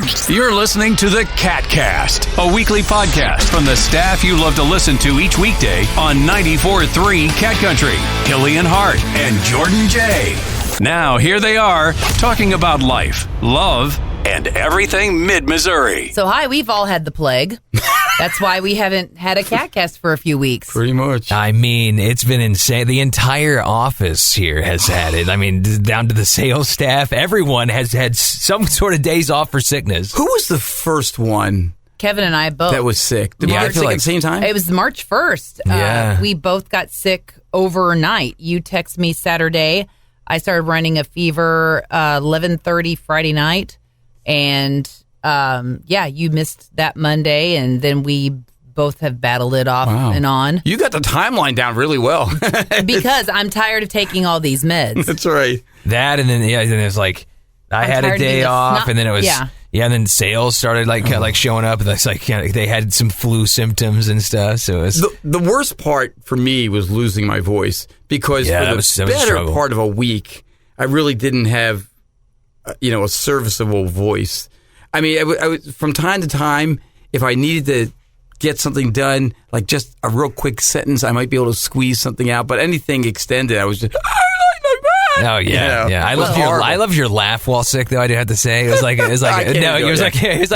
Storms. You're listening to the KATcast, a weekly podcast from the staff you love to listen to each weekday on 94.3 Cat Country. Killian Hart and Jordan J. Now, here they are, talking about life, love, and everything mid-Missouri. So, hi, we've all had the plague. That's why we haven't had a KATcast for a few weeks. Pretty much. I mean, it's been insane. The entire office here has had it. I mean, down to the sales staff. Everyone has had some sort of days off for sickness. Who was the first one Kevin and I both. that was sick? Did we get sick at the same time? It was March 1st. Yeah. We both got sick overnight. You text me Saturday. I started running a fever 11:30 Friday night. And, you missed that Monday, and then we both have battled it off and on. You got the timeline down really well. Because I'm tired of taking all these meds. That's right. That, and then, then it was like, I had a day off, and then it was, and then sales started like showing up. It's like, they had some flu symptoms and stuff. So it was, the worst part for me was losing my voice, because for the better part of a week, I really didn't have, a serviceable voice. I mean, I was, from time to time, if I needed to get something done, like just a real quick sentence, I might be able to squeeze something out. But anything extended, I was just, oh yeah. I love your laugh while sick, though. I do have to say, it was like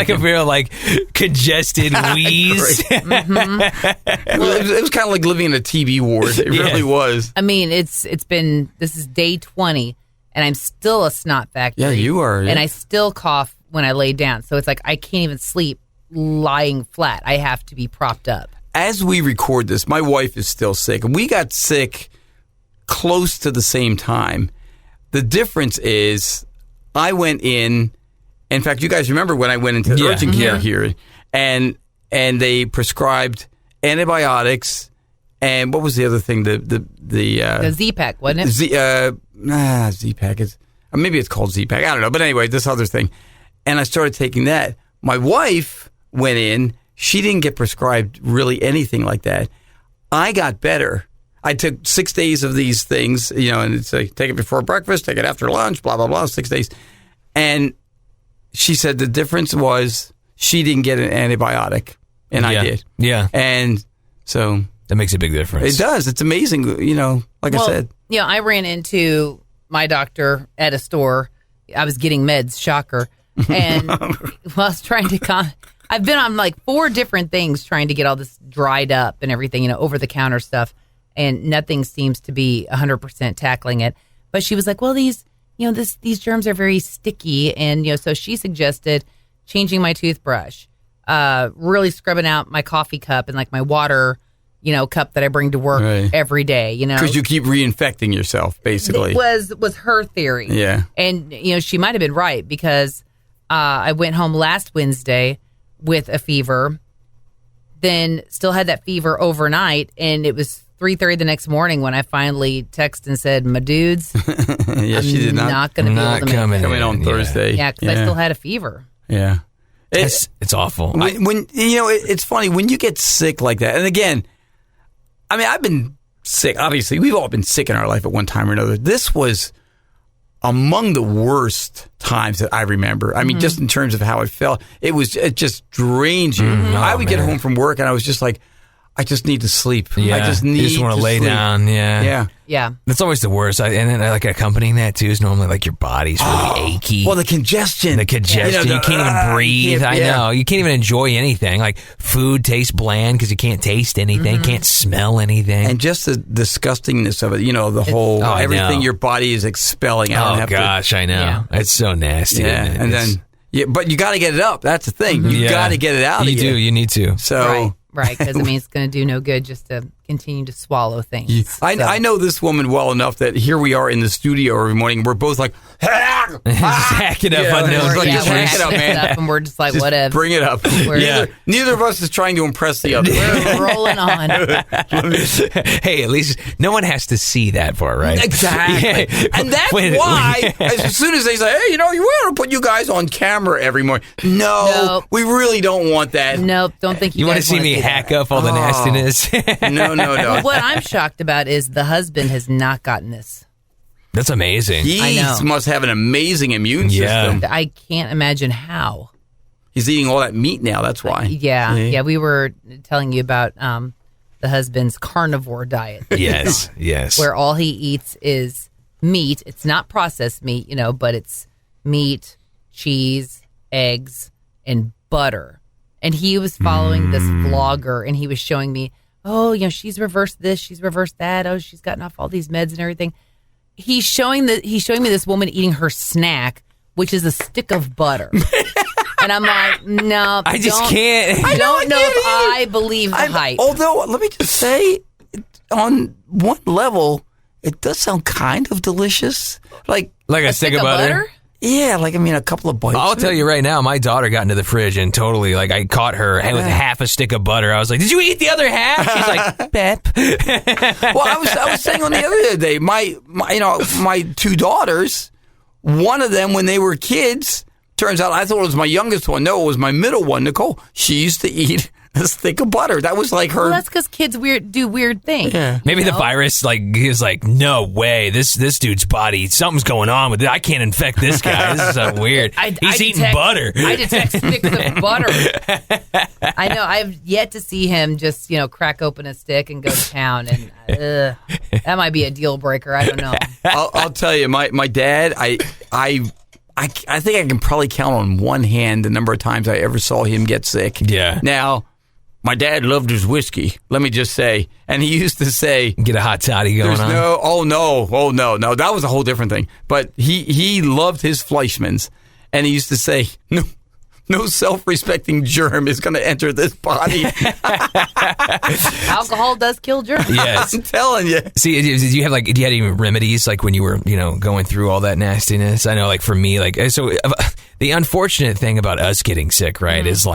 a real like congested wheeze. Mm-hmm. Well, it was kind of like living in a TB ward. It really was. I mean, this is day 20, and I'm still a snot factory. Yeah, you are. Yeah. And I still cough when I lay down, so it's like I can't even sleep lying flat. I have to be propped up. As we record this, my wife is still sick, and we got sick close to the same time. The difference is I went in fact, you guys remember when I went into urgent care here, and they prescribed antibiotics, and what was the other thing? The Z-Pack, wasn't it? Z-Pack is, maybe it's called Z-Pack. I don't know, but anyway, this other thing, and I started taking that. My wife went in. She didn't get prescribed really anything like that. I got better. I took 6 days of these things, and it's like, take it before breakfast, take it after lunch, blah, blah, blah, 6 days. And she said the difference was she didn't get an antibiotic, and I did. Yeah. And so that makes a big difference. It does. It's amazing, I said. Yeah, I ran into my doctor at a store. I was getting meds, shocker. And I was trying to I've been on like 4 different things trying to get all this dried up and everything, over the counter stuff. And nothing seems to be 100% tackling it. But she was like, well, these germs are very sticky. And, so she suggested changing my toothbrush, really scrubbing out my coffee cup and like my water, cup that I bring to work every day, Because you keep reinfecting yourself, basically. It was her theory. Yeah. And, she might have been right, because I went home last Wednesday with a fever, then still had that fever overnight, and it was 3:30 the next morning when I finally texted and said, my dudes, she did not going to be able to come in on Thursday. Yeah, because I still had a fever. Yeah. It's awful. When it's funny, when you get sick like that, and again, I mean, I've been sick. Obviously, we've all been sick in our life at one time or another. This was among the worst times that I remember. I mean, just in terms of how I felt, it just drains you. I would get home from work, and I was just like, I just need to sleep. Yeah. I just want to lay sleep. down. Yeah. Yeah. That's always the worst. And then like accompanying that too is normally like your body's really achy. Well, the congestion. You can't even breathe. I know. You can't even enjoy anything. Like food tastes bland because you can't taste anything, can't smell anything. And just the disgustingness of it, the whole, everything your body is expelling. I know. Yeah. It's so nasty. Yeah. And then, but you got to get it up. That's the thing. You got to get it out of you. You do. You need to. So. Right, because it's going to do no good just to continue to swallow things. I know this woman well enough that here we are in the studio every morning. We're both like, hacking up on those. Hack it up, man. And we're just like, whatever. Bring it up. Neither of us is trying to impress the other. We're rolling on. Hey, at least no one has to see that part, right? Exactly. And that's why, as soon as they say, hey, we want to put you guys on camera every morning. No, we really don't want that. Nope, don't think you want guys to see me hack up all the nastiness. No. What I'm shocked about is the husband has not gotten this. That's amazing. He must have an amazing immune system. I can't imagine how. He's eating all that meat now. That's why. Yeah. We were telling you about the husband's carnivore diet. Yes. Where all he eats is meat. It's not processed meat, but it's meat, cheese, eggs, and butter. And he was following this vlogger, and he was showing me, she's reversed this, she's reversed that. Oh, she's gotten off all these meds and everything. He's showing me this woman eating her snack, which is a stick of butter. And I'm like, no, I just can't. I don't know if I believe the hype. Although, let me just say, on one level, it does sound kind of delicious. Like a stick of butter? Yeah, a couple of bites. I'll tell you right now, my daughter got into the fridge and totally, I caught her with half a stick of butter. I was like, did you eat the other half? She's like, Pep. Well, I was saying on the other day, my two daughters, one of them when they were kids, turns out I thought it was my youngest one. No, it was my middle one, Nicole. She used to eat a stick of butter. That was like her. Well, that's because kids do weird things. Yeah. Maybe the virus is like, no way. This dude's body, something's going on with it. I can't infect this guy. This is so weird. He's eating butter. I detect sticks of butter. I know. I've yet to see him just crack open a stick and go to town, and that might be a deal breaker. I don't know. I'll tell you, my dad. I think I can probably count on one hand the number of times I ever saw him get sick. Yeah. Now, my dad loved his whiskey, let me just say. And he used to say... Get a hot toddy going on. No. That was a whole different thing. But he loved his Fleischmann's. And he used to say, no self-respecting germ is going to enter this body. Alcohol does kill germs. Yes. I'm telling you. See, do you have any remedies when you were, going through all that nastiness? I know for me, so the unfortunate thing about us getting sick, right, is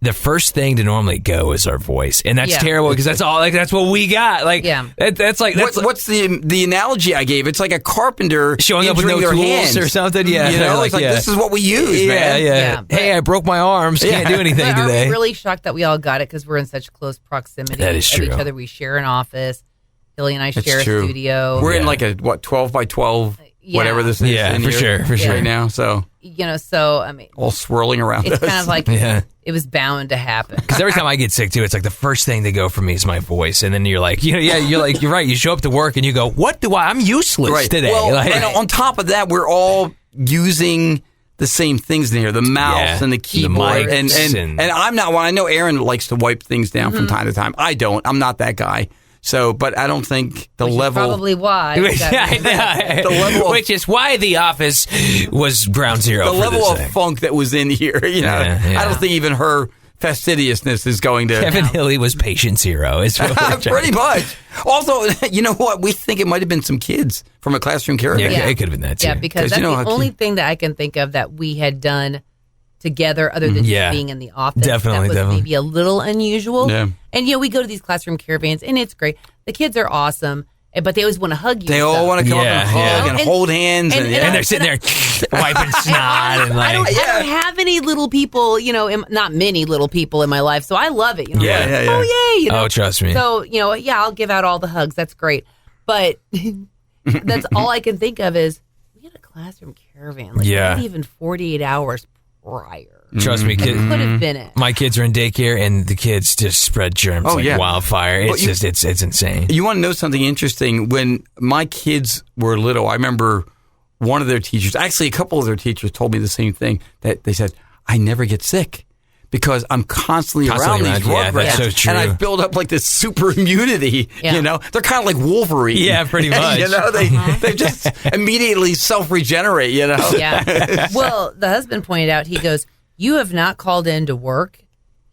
the first thing to normally go is our voice, and that's terrible because that's all. That's what we got. What's the analogy I gave? It's like a carpenter showing up with no tools hands or something. Yeah, it's this is what we use. Man. Yeah. Hey, I broke my arms. Can't do anything today. I'm really shocked that we all got it because we're in such close proximity. That is true. Of each other, we share an office. Hilly and I share a studio. We're in a 12 by 12. Whatever this is. Yeah, for sure. Right now, so all swirling around. It's kind of like it was bound to happen. Because every time I get sick too, it's the first thing to go for me is my voice, and then you're like, you're right. You show up to work and you go, what do I'm useless today. Well, and on top of that, we're all using the same things in here: the mouse and the keyboard, the mics and I'm not one. I know Aaron likes to wipe things down from time to time. I don't. I'm not that guy. So, but I don't think the level... probably why. The level which is why The Office was ground zero the for level this of thing. funk that was in here, I don't think even her fastidiousness is going to... Kevin Hilly was patient zero. Pretty much. Also, you know what? We think it might have been some kids from a classroom caravan. Yeah, it could have been that too. Yeah, because that's the only thing that I can think of that we had done together other than just being in the office. Definitely. Maybe a little unusual. Yeah. And we go to these classroom caravans and it's great. The kids are awesome, but they always want to hug you. They all want to come up and hug and hold hands. And they're sitting there wiping snot. I don't have any little people, not many little people in my life. So I love it. Yeah. Oh, yay. Oh, trust me. So, I'll give out all the hugs. That's great. But that's all I can think of is we had a classroom caravan. Not even 48 hours prior. Trust me, could have been it. My kids are in daycare, and the kids just spread germs wildfire. It's it's insane. You want to know something interesting? When my kids were little, I remember one of their teachers, actually a couple of their teachers told me the same thing, that they said, I never get sick because I'm constantly around these rugrats. That's so true. And I've built up this super immunity, They're kind of like Wolverine. Yeah, pretty much. They just immediately self-regenerate, Yeah. Well, the husband pointed out, he goes, you have not called in to work.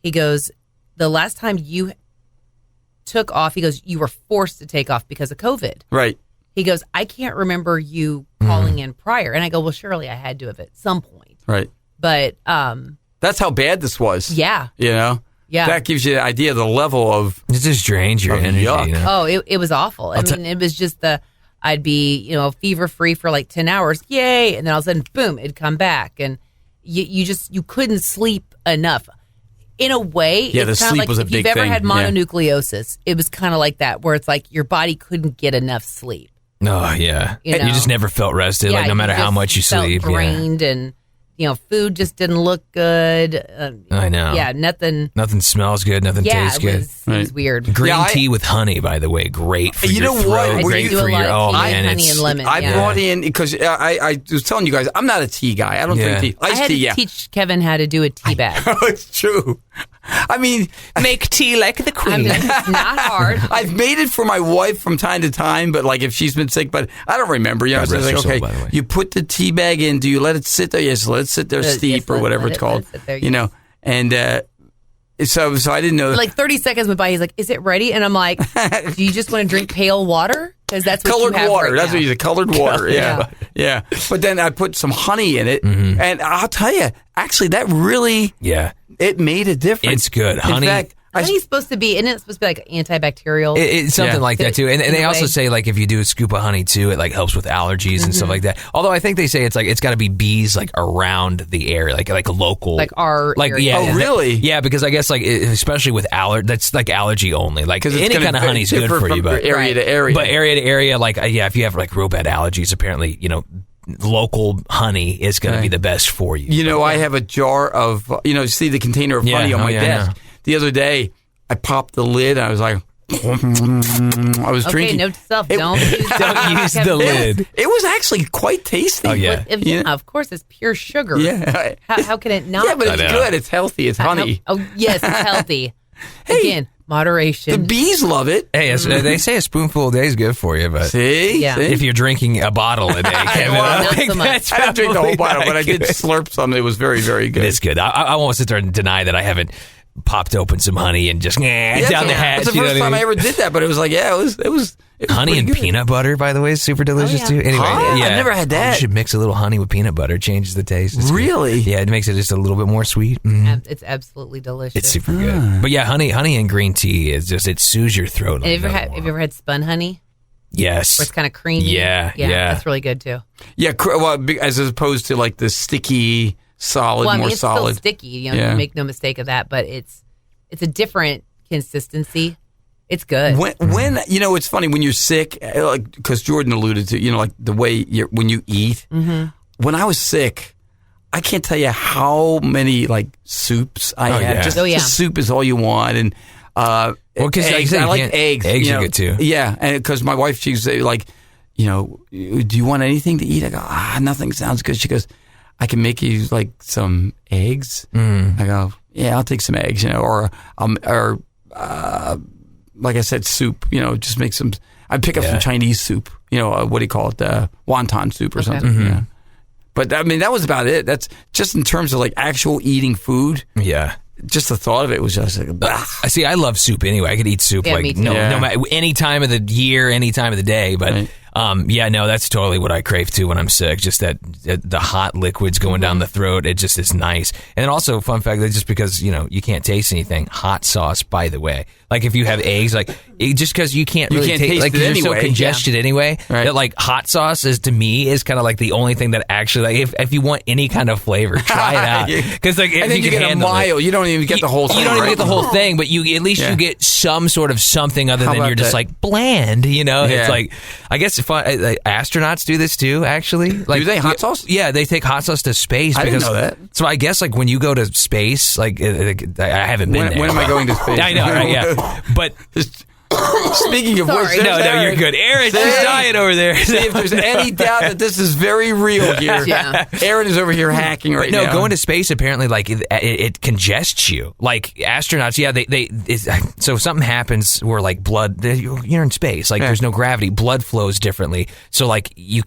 He goes, the last time you took off, he goes, you were forced to take off because of COVID. Right. He goes, I can't remember you calling in prior. And I go, well, surely I had to have at some point. Right. But that's how bad this was. Yeah. Yeah. That gives you an idea of the level of... It just drains your energy. Oh, it was awful. I mean, it was just I'd be, fever-free for 10 hours. Yay. And then all of a sudden, boom, it'd come back. And you couldn't sleep enough. In a way, it's kind of like if you've ever had mononucleosis, it was kind of like that, where it's like your body couldn't get enough sleep. Oh, yeah. You just never felt rested, no matter how much you sleep. Drained and food just didn't look good. I know. Yeah, nothing. Nothing smells good. Nothing tastes good. It was weird. Green tea with honey, by the way, great for You your know throat. what? I Great do a for lot your of tea, man, honey and lemon. I brought in, because I was telling you guys, I'm not a tea guy. I don't drink tea. I had to teach Kevin how to do a tea bag. It's true. I mean, make tea like the queen. It's not hard. I've made it for my wife from time to time, but like if she's been sick, but I don't remember. God So rest her it's like, soul, by the way. you put the tea bag in. Do you let it sit there? Yes, let it sit there steep or whatever it's called. And so I didn't know. Like 30 seconds went by. He's like, "Is it ready?" And I'm like, "Do you just want to drink pale water? Because that's what colored you have water. right That's now." what you say. Colored water. Yeah. But then I put some honey in it, and I'll tell you, actually, that really it made a difference. It's good. Honey. In fact, Honey's supposed to be, isn't it supposed to be like antibacterial? It's something like that too, and In they a also way. say like if you do a scoop of honey too, it like helps with allergies and stuff like that. Although I think they say it's got to be bees like around the area, like local, Like our area. yeah. Oh, really? Yeah, because I guess especially with that's like allergy only. Like it's any gonna kind of honey is good differ for from you, but area to area. But area to area, like if you have like real bad allergies, apparently local honey is going to be the best for you. I have a jar of see the container of honey on my desk. The other day, I popped the lid and I was like, I was drinking. Note to self, don't use the lid. It was actually quite tasty. Oh, yeah. Of course, it's pure sugar. Yeah. How can it not? Yeah, but it's good. It's healthy. It's honey. Oh, yes, it's healthy. Again, moderation. The bees love it. Hey, they say a spoonful a day is good for you, but See? Yeah. See? if you're drinking a bottle a day, Kevin, Not I think so much. that's I didn't drink the whole probably bottle, but I did good. slurp some. It was very, very good. It is good. I won't sit there and deny that I haven't popped open some honey and just down the hatch. It's the first time I ever did that, but it was like, it was Honey and pretty good. peanut butter, by the way, is super delicious yeah. too. Anyway, Huh? I've never had that. You should mix a little honey with peanut butter. It changes the taste. It's good. Really? Yeah, it makes it just a little bit more sweet. It's absolutely delicious. It's super good. But yeah, honey and green tea is just, it soothes your throat. And have you ever had spun honey? Yes. Where it's kind of creamy. Yeah. That's really good too. Yeah, well, as opposed to like the sticky, solid, Well, more it's solid. still sticky. Make no mistake of that. But it's a different consistency. It's good. When it's funny when you're sick, like because Jordan alluded to, like the way when you eat. Mm-hmm. When I was sick, I can't tell you how many like soups I had. yeah. Just soup is all you want, and because eggs. I like eggs. Eggs are good too. Yeah, and because my wife, she's like, do you want anything to eat? I go, nothing sounds good. She goes, I can make you like some eggs. I go, yeah, I'll take some eggs, or like I said, soup. Just make some. I pick up some Chinese soup. What do you call it? Wonton soup or something. Mm-hmm. Yeah. But I mean, that was about it. That's just in terms of like actual eating food. Yeah. Just the thought of it was just like, bah. See, I love soup anyway. I could eat soup Yeah, me like too. no matter any time of the year, any time of the day. But Right. that's totally what I crave too when I'm sick. Just that the hot liquids going down the throat. It just is nice. And then also, fun fact that just because you can't taste anything, hot sauce. By the way, like if you have eggs, like just because you can't really taste like it you're so anyway. congested anyway. Right. That like hot sauce is to me is kind of like the only thing that actually like if you want any kind of flavor, try it out because like if And then you can get a handle it. mile. You don't even get the whole thing. You don't even right? get the whole thing, but you at least you get some sort of something other How than about you're just that? like bland. Yeah. It's like I guess if astronauts do this too. Actually, like Do they hot sauce? Yeah, they take hot sauce to space. I didn't because, know that. So I guess like when you go to space, like I haven't been there. When am I going to space? I know, right? Yeah, but Speaking of which, Sorry. there's no, Aaron. you're good. Aaron, she's See? dying over there. See if there's any doubt that this is very real here. Yeah. Aaron is over here hacking right No, now. going to space apparently like it congests you. Like astronauts, so if something happens where like blood, you're in space, like there's no gravity, blood flows differently. So like your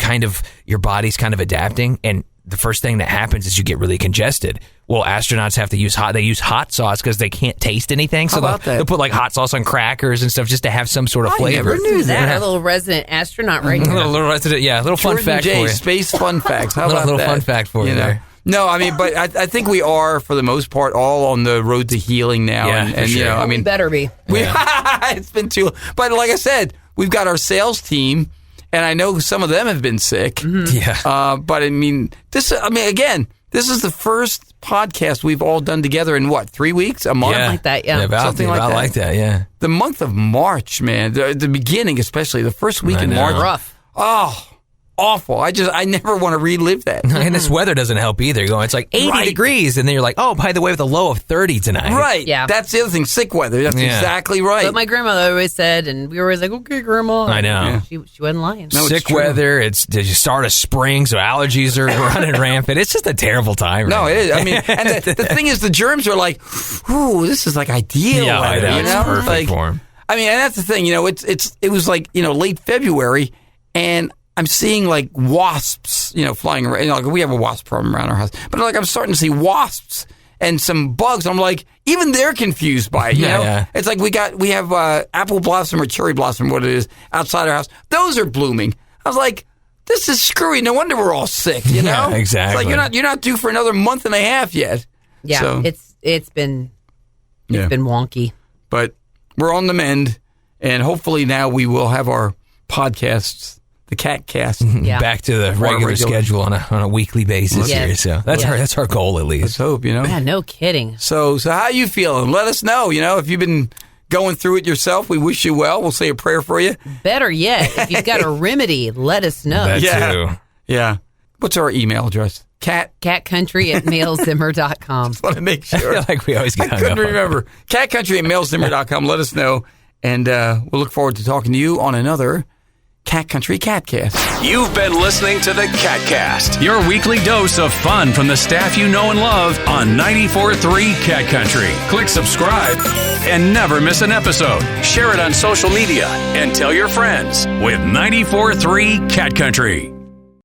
body's kind of adapting, and the first thing that happens is you get really congested. Well, astronauts have to use hot sauce because they can't taste anything. So How about that? they'll put like hot sauce on crackers and stuff just to have some sort of I flavor. never knew That a little resident astronaut right A here. little resident, little fun Jordan fact J, for you. Space fun facts. How about Little that? fun fact for you there. No, I mean, but I think we are, for the most part, all on the road to healing now. Yeah, and for sure. I mean, Better be. it's been too. But like I said, we've got our sales team, and I know some of them have been sick. Yeah. But I mean, again, this is the first podcast we've all done together in 3 weeks, a month. like that, yeah. Something like that. Yeah. The month of March, man, the beginning, especially the first week in know. March. Rough. Oh, awful. I never want to relive that. And this weather doesn't help either. You're going, it's like 80 degrees, and then you're like, oh, by the way, with a low of 30 tonight. Right. Yeah. That's the other thing. Sick weather. That's exactly right. But my grandmother always said, and we were always like, okay, Grandma. I know. She wasn't lying. No, Sick weather. Did you start of spring, so allergies are running rampant. It's just a terrible time. No, right? it is. I mean, and the thing is, the germs are like, ooh, this is like ideal. Yeah, I weather, know. you It's know? perfect Like, for 'em. I mean, and that's the thing. It was like late February, and I'm seeing like wasps, flying around. Like we have a wasp problem around our house, but like I'm starting to see wasps and some bugs. I'm like, even they're confused by it. You know, Yeah. It's like we have apple blossom or cherry blossom, what it is, outside our house. Those are blooming. I was like, this is screwy. No wonder we're all sick. You know, Yeah, exactly. It's like you're not due for another month and a half yet. Yeah, So, it's been wonky. but we're on the mend, and hopefully now we will have our podcasts. The KATcast. Yeah. Back to the regular schedule on a weekly basis Yes. here. So that's our goal at Let's least. hope, Yeah, no kidding. So how you feeling? Let us know. If you've been going through it yourself, we wish you well. We'll say a prayer for you. Better yet, if you've got a remedy, let us know. That Yeah. too. Yeah. What's our email address? catcountry@mailzimmer.com. Want to make I sure. feel like we always get I hung couldn't up on remember. catcountry@mailzimmer.com. Let us know. And we'll look forward to talking to you on another Cat Country KATcast. You've been listening to the KATcast, your weekly dose of fun from the staff you know and love on 94.3 Cat Country. Click subscribe and never miss an episode. Share it on social media and tell your friends with 94.3 Cat Country.